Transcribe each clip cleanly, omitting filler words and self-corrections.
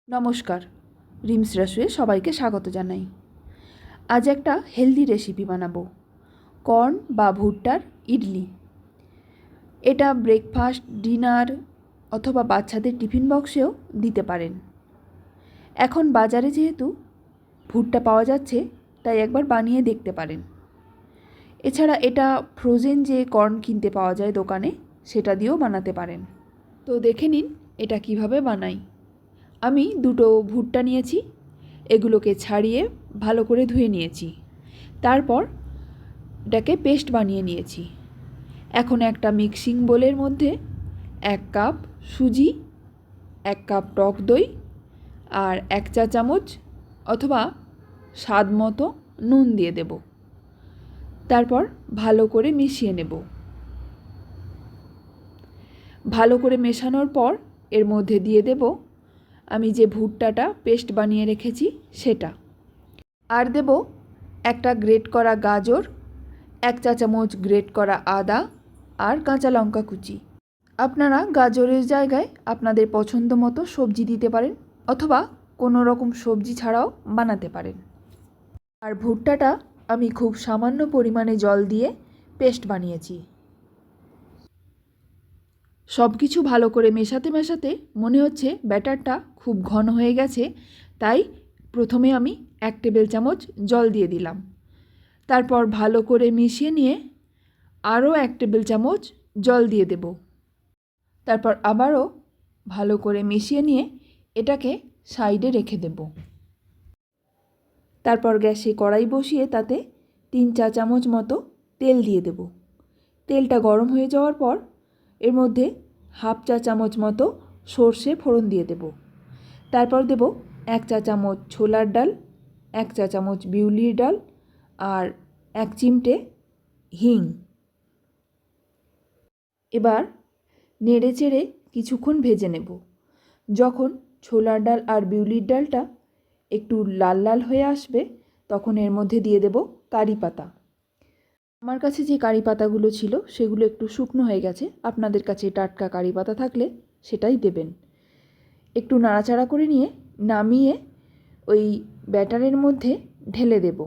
নমস্কার, রিমস রাসুয়ে সবাইকে স্বাগত জানাই। আজ একটা হেলদি রেসিপি বানাবো, কর্ন বা ভুট্টার ইডলি। এটা ব্রেকফাস্ট, ডিনার অথবা বাচ্চাদের টিফিন বক্সেও দিতে পারেন। এখন বাজারে যেহেতু ভুট্টা পাওয়া যাচ্ছে, তাই একবার বানিয়ে দেখতে পারেন। এছাড়া এটা ফ্রোজেন যে কর্ন কিনতে পাওয়া যায় দোকানে, সেটা দিয়েও বানাতে পারেন। তো দেখে নিন এটা কিভাবে বানাই। আমি দুটো ভুট্টা নিয়েছি, এগুলোকে ছাড়িয়ে ভালো করে ধুয়ে নিয়েছি। তারপর এটাকে পেস্ট বানিয়ে নিয়েছি। এখন একটা মিক্সিং বোলের মধ্যে 1 কাপ সুজি, 1 কাপ টক দই আর 1 চা চামচ অথবা স্বাদ মতো নুন দিয়ে দেব। তারপর ভালো করে মিশিয়ে নেব। ভালো করে মেশানোর পর এর মধ্যে দিয়ে দেব আমি যে ভুট্টাটা পেস্ট বানিয়ে রেখেছি সেটা, আর দেব একটা গ্রেট করা গাজর, 1 চা চামচ গ্রেট করা আদা আর কাঁচা লঙ্কা কুচি। আপনারা গাজরের জায়গায় আপনাদের পছন্দ মতো সবজি দিতে পারেন অথবা কোনো রকম সবজি ছাড়াও বানাতে পারেন। আর ভুট্টাটা আমি খুব সামান্য পরিমাণে জল দিয়ে পেস্ট বানিয়েছি। সব কিছু ভালো করে মেশাতে মেশাতে মনে হচ্ছে ব্যাটারটা খুব ঘন হয়ে গেছে, তাই প্রথমে আমি 1 টেবিল চামচ জল দিয়ে দিলাম। তারপর ভালো করে মিশিয়ে নিয়ে আরও 1 টেবিল চামচ জল দিয়ে দেব। তারপর আবারও ভালো করে মিশিয়ে নিয়ে এটাকে সাইডে রেখে দেব। তারপর গ্যাসে কড়াই বসিয়ে তাতে 3 চা চামচ মতো তেল দিয়ে দেব। তেলটা গরম হয়ে যাওয়ার পর এর মধ্যে 1/2 চা চামচ মতো সর্ষে ফোড়ন দিয়ে দেব। তারপর দেব 1 চা চামচ ছোলার ডাল, 1 চা চামচ বিউলির ডাল আর 1 চিমটে হিং। এবার নেড়ে চেড়ে কিছুক্ষণ ভেজে নেব। যখন ছোলার ডাল আর বিউলির ডালটা একটু লাল লাল হয়ে আসবে, তখন এর মধ্যে দিয়ে দেব কারি পাতা। আমার কাছে যে কারি পাতাগুলো ছিল সেগুলো একটু শুকনো হয়ে গেছে, আপনাদের কাছে টাটকা কারি পাতা থাকলে সেটাই দেবেন। একটু নাড়াচাড়া করে নিয়ে নামিয়ে ওই ব্যাটারের মধ্যে ঢেলে দেব।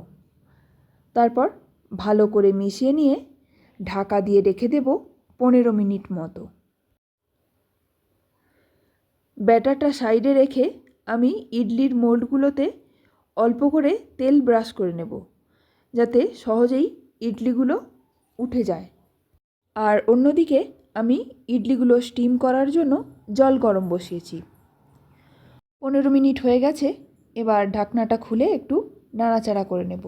তারপর ভালো করে মিশিয়ে নিয়ে ঢাকা দিয়ে রেখে দেব 15 মিনিট মতো। ব্যাটারটা সাইডে রেখে আমি ইডলির মোল্ডগুলোতে অল্প করে তেল ব্রাশ করে নেব, যাতে সহজেই ইডলিগুলো উঠে যায়। আর অন্যদিকে আমি ইডলিগুলো স্টিম করার জন্য জল গরম বসিয়েছি। 15 মিনিট হয়ে গেছে। এবার ঢাকনাটা খুলে একটু নাড়াচাড়া করে নেব।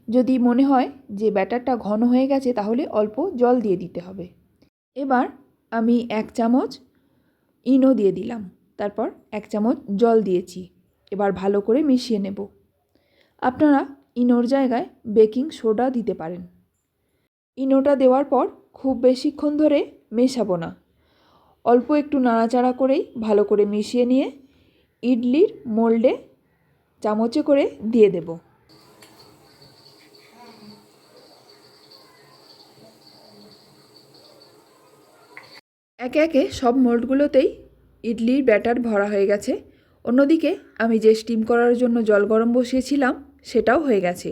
যদি মনে হয় যে ব্যাটারটা ঘন হয়ে গেছে, তাহলে অল্প জল দিয়ে দিতে হবে। এবার আমি 1 চামচ ইনো দিয়ে দিলাম, তারপর 1 চামচ জল দিয়েছি। এবার ভালো করে মিশিয়ে নেব। আপনারা ইনোর জায়গায় বেকিং সোডা দিতে পারেন। ইনোটা দেওয়ার পর খুব বেশিক্ষণ ধরে মেশাবো না, অল্প একটু নাড়াচাড়া করেই ভালো করে মিশিয়ে নিয়ে ইডলির মোল্ডে চামচে করে দিয়ে দেব। একে একে সব মোল্ডগুলোতেই ইডলির ব্যাটার ভরা হয়ে গেছে। অন্যদিকে আমি যে স্টিম করার জন্য জল গরম বসিয়েছিলাম সেটাও হয়ে গেছে।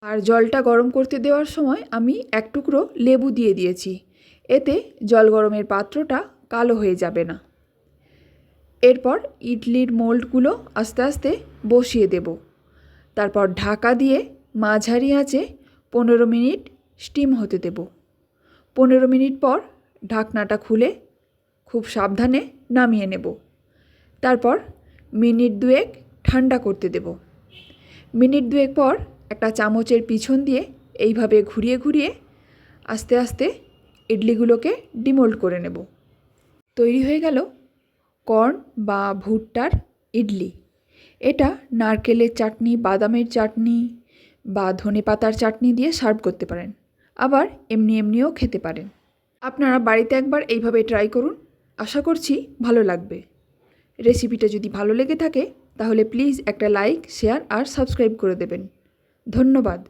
আর জলটা গরম করতে দেওয়ার সময় আমি 1 টুকরো লেবু দিয়ে দিয়েছি, এতে জল গরমের পাত্রটা কালো হয়ে যাবে না। এরপর ইডলির মোল্ডগুলো আস্তে আস্তে বসিয়ে দেব। তারপর ঢাকা দিয়ে মাঝারি আঁচে 15 মিনিট স্টিম হতে দেব। 15 মিনিট পর ঢাকনাটা খুলে খুব সাবধানে নামিয়ে নেব। তারপর মিনিট 2 ঠান্ডা করতে দেব। মিনিট 2 পর একটা চামচের পিছন দিয়ে এইভাবে ঘুরিয়ে ঘুরিয়ে আস্তে আস্তে ইডলিগুলোকে ডিমোল্ড করে নেব। তৈরি হয়ে গেল কর্ন বা ভুট্টার ইডলি। এটা নারকেলের চাটনি, বাদামের চাটনি বা ধনেপাতার চাটনি দিয়ে সার্ভ করতে পারেন, আবার এমনিও খেতে পারেন। আপনারা বাড়িতে একবার এইভাবে ট্রাই করুন, আশা করছি ভালো লাগবে। রেসিপিটা যদি ভালো লেগে থাকে তাহলে প্লিজ একটা লাইক, শেয়ার আর সাবস্ক্রাইব করে দেবেন। ধন্যবাদ।